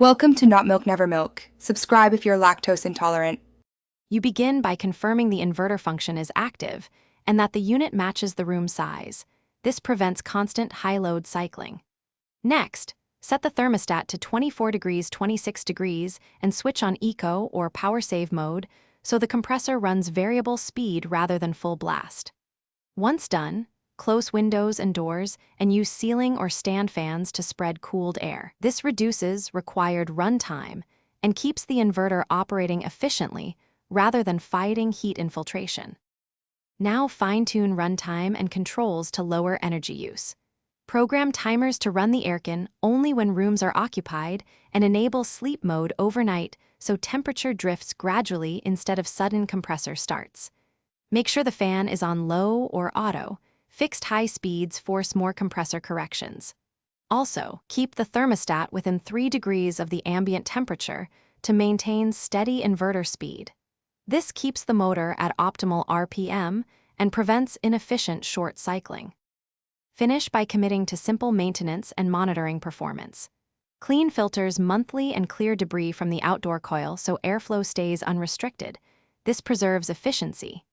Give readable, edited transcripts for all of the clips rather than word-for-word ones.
Welcome to Not Milk Never Milk. Subscribe if you're lactose intolerant. You begin by confirming the inverter function is active and that the unit matches the room size. This prevents constant high-load cycling. Next, set the thermostat to 24 degrees 26 degrees and switch on Eco or Power Save mode so the compressor runs variable speed rather than full blast. Once done, close windows and doors and use ceiling or stand fans to spread cooled air. This reduces required runtime and keeps the inverter operating efficiently rather than fighting heat infiltration. Now fine-tune runtime and controls to lower energy use. Program timers to run the Aircon only when rooms are occupied and enable sleep mode overnight so temperature drifts gradually instead of sudden compressor starts. Make sure the fan is on low or auto. Fixed high speeds force more compressor corrections. Also, keep the thermostat within 3 degrees of the ambient temperature to maintain steady inverter speed. This keeps the motor at optimal RPM and prevents inefficient short cycling. Finish by committing to simple maintenance and monitoring performance. Clean filters monthly and clear debris from the outdoor coil so airflow stays unrestricted. This preserves efficiency.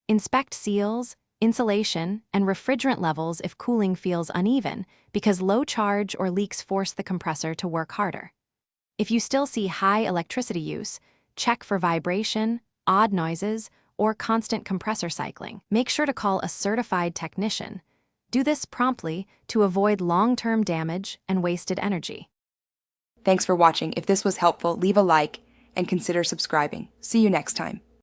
Inspect seals, insulation, and refrigerant levels if cooling feels uneven because low charge or leaks force the compressor to work harder. If you still see high electricity use, check for vibration, odd noises, or constant compressor cycling. Make sure to call a certified technician. Do this promptly to avoid long-term damage and wasted energy. Thanks for watching. If this was helpful, leave a like and consider subscribing. See you next time.